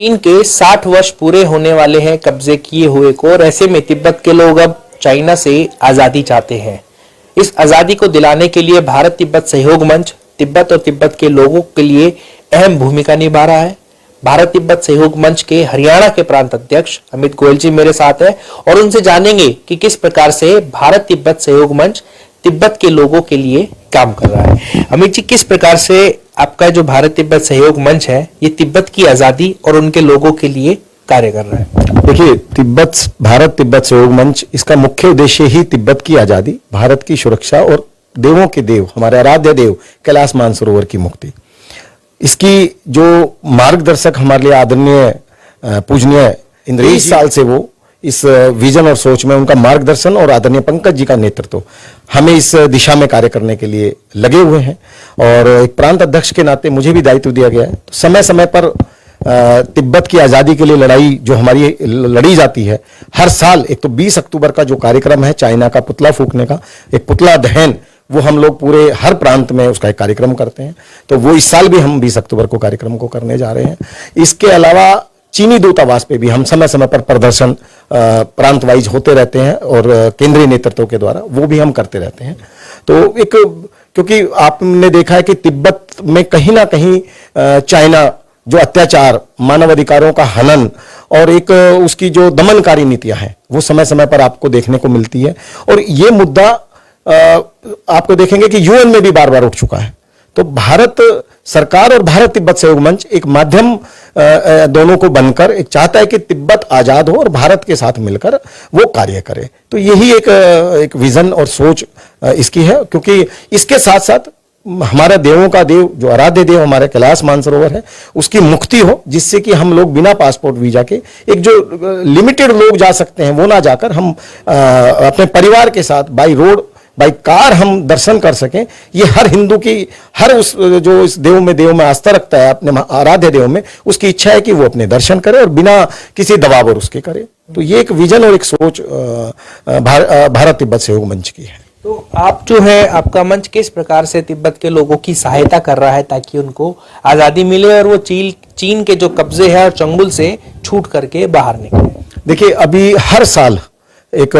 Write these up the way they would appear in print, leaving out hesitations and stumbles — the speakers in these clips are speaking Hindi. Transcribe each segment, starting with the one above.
चीन के 60 वर्ष पूरे होने वाले हैं कब्जे किए हुए को, और ऐसे में तिब्बत के लोग अब चाइना से आज़ादी चाहते हैं। इस आज़ादी को दिलाने के लिए भारत तिब्बत सहयोग मंच तिब्बत और तिब्बत के लोगों के लिए अहम भूमिका निभा रहा है। भारत तिब्बत सहयोग मंच के हरियाणा के प्रांत अध्यक्ष अमित गोयल जी मेरे साथ है और उनसे जानेंगे कि किस प्रकार से भारत तिब्बत सहयोग मंच तिब्बत के लोगों के लिए काम कर रहा है। अमित जी, किस प्रकार से आपका जो भारत तिब्बत सहयोग मंच है ये तिब्बत की आजादी और उनके लोगों के लिए कार्य कर रहा है? देखिए, भारत तिब्बत सहयोग मंच, इसका मुख्य उद्देश्य ही तिब्बत की आजादी, भारत की सुरक्षा और देवों के देव, हमारे आराध्य देव कैलाश मानसरोवर की मुक्ति। इसकी जो मार्गदर्शक हमारे लिए आदरणीय पूजनीय इंद्रेश साल से वो इस विजन और सोच में उनका मार्गदर्शन और आदरणीय पंकज जी का नेतृत्व हमें इस दिशा में कार्य करने के लिए लगे हुए हैं। और एक प्रांत अध्यक्ष के नाते मुझे भी दायित्व दिया गया है। तो समय समय पर तिब्बत की आज़ादी के लिए लड़ाई जो हमारी लड़ी जाती है, हर साल एक तो 20 अक्टूबर का जो कार्यक्रम है चाइना का पुतला फूंकने का, एक पुतला दहन, वो हम लोग पूरे हर प्रांत में उसका एक कार्यक्रम करते हैं। तो वो इस साल भी हम 20 अक्टूबर को कार्यक्रम को करने जा रहे हैं। इसके अलावा चीनी दूतावास पे भी हम समय समय पर प्रदर्शन प्रांत वाइज होते रहते हैं और केंद्रीय नेतृत्व के द्वारा वो भी हम करते रहते हैं। तो एक, क्योंकि आपने देखा है कि तिब्बत में कहीं ना कहीं चाइना जो अत्याचार, मानवाधिकारों का हनन और एक उसकी जो दमनकारी नीतियां हैं वो समय समय पर आपको देखने को मिलती है। और ये मुद्दा आपको देखेंगे कि यूएन में भी बार बार उठ चुका है। तो भारत सरकार और भारत तिब्बत सहयोग मंच एक माध्यम दोनों को बनकर एक चाहता है कि तिब्बत आजाद हो और भारत के साथ मिलकर वो कार्य करे। तो यही एक विजन और सोच इसकी है, क्योंकि इसके साथ साथ हमारे देवों का देव, जो आराध्य देव हमारे कैलाश मानसरोवर है, उसकी मुक्ति हो, जिससे कि हम लोग बिना पासपोर्ट वीजा के, एक जो लिमिटेड लोग जा सकते हैं वो ना जाकर हम अपने परिवार के साथ बाई रोड बाई कार हम दर्शन कर सकें। ये हर हिंदू की, हर उस जो इस देव में आस्था रखता है, अपने आराध्य देव में, उसकी इच्छा है कि वो अपने दर्शन करे और बिना किसी दबाव और उसके करे। तो ये एक विजन और एक सोच भारत तिब्बत सहयोग मंच की है। तो आप जो है, आपका मंच किस प्रकार से तिब्बत के लोगों की सहायता कर रहा है ताकि उनको आज़ादी मिले और वो चीन के जो कब्जे है और चंगुल से छूट करके बाहर निकले? देखिए, अभी हर साल एक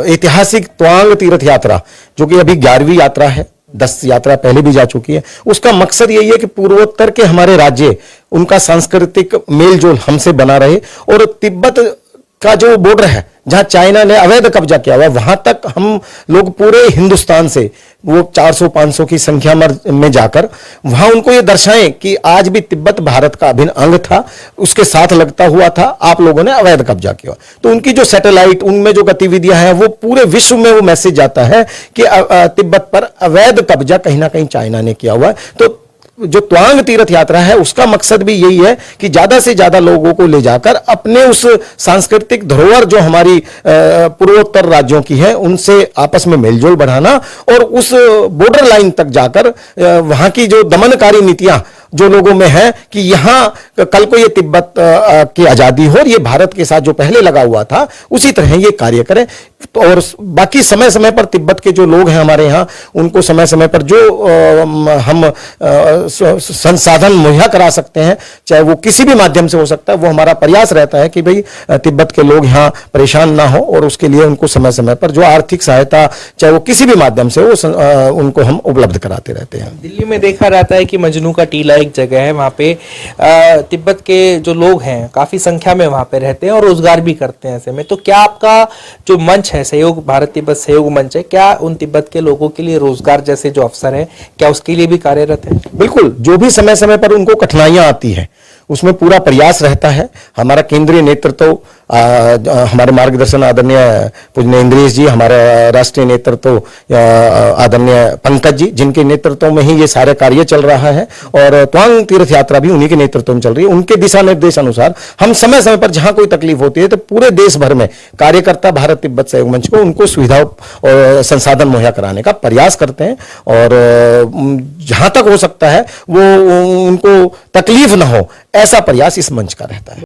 ऐतिहासिक त्वांग तीर्थ यात्रा, जो कि अभी 11वीं यात्रा है, 10 यात्रा पहले भी जा चुकी है, उसका मकसद यही है कि पूर्वोत्तर के हमारे राज्य, उनका सांस्कृतिक मेलजोल हमसे बना रहे और तिब्बत का जो बॉर्डर है जहां चाइना ने अवैध कब्जा किया हुआ, वहां तक हम लोग पूरे हिंदुस्तान से वो 400-500 की संख्या में जाकर वहां उनको ये दर्शाएं कि आज भी तिब्बत भारत का अभिन्न अंग था, उसके साथ लगता हुआ था, आप लोगों ने अवैध कब्जा किया। तो उनकी जो सैटेलाइट, उनमें जो गतिविधियां हैं, वो पूरे विश्व में वो मैसेज जाता है कि तिब्बत पर अवैध कब्जा कहीं ना कहीं चाइना ने किया हुआ है। तो जो त्वांग तीर्थ यात्रा है उसका मकसद भी यही है कि ज्यादा से ज्यादा लोगों को ले जाकर अपने उस सांस्कृतिक धरोहर जो हमारी पूर्वोत्तर राज्यों की है उनसे आपस में मेलजोल बढ़ाना और उस बॉर्डर लाइन तक जाकर वहां की जो दमनकारी नीतियां जो लोगों में है कि यहां कल को ये तिब्बत की आजादी हो और ये भारत के साथ जो पहले लगा हुआ था उसी तरह ये कार्य करें। और बाकी समय समय पर तिब्बत के जो लोग हैं हमारे यहाँ, उनको समय समय पर जो हम संसाधन मुहैया करा सकते हैं, चाहे वो किसी भी माध्यम से हो सकता है, वो हमारा प्रयास रहता है कि भाई तिब्बत के लोग यहाँ परेशान ना हो और उसके लिए उनको समय समय पर जो आर्थिक सहायता, चाहे वो किसी भी माध्यम से हो, उनको हम उपलब्ध कराते रहते हैं। दिल्ली में देखा जाता है कि मजनू का टीला एक जगह है, वहाँ पे तिब्बत के जो लोग हैं काफी संख्या में वहाँ पे रहते हैं और रोजगार भी करते हैं ऐसे में। तो क्या आपका जो मंच है, सहयोग भारत तिब्बत सहयोग मंच है, क्या उन तिब्बत के लोगों के लिए रोजगार जैसे जो अवसर है, क्या उसके लिए भी कार्यरत है? बिल्कुल, जो भी समय समय पर उनको कठिनाइयां आती हैं उसमें पूरा प्रयास रहता है। हमारा केंद्रीय नेतृत्व, हमारे मार्गदर्शन आदरणीय पूजनीय इंद्रेश जी, हमारा राष्ट्रीय नेतृत्व आदरणीय पंकज जी, जिनके नेतृत्व में ही ये सारे कार्य चल रहा है और त्वांग तीर्थ यात्रा भी उन्हीं के नेतृत्व में चल रही है। उनके दिशा निर्देश अनुसार हम समय समय पर जहां कोई तकलीफ होती है तो पूरे देश भर में कार्यकर्ता भारत तिब्बत सहयोग मंच को उनको सुविधा और संसाधन मुहैया कराने का प्रयास करते हैं और जहां तक हो सकता है वो उनको तकलीफ ना हो, ऐसा प्रयास इस मंच का रहता है।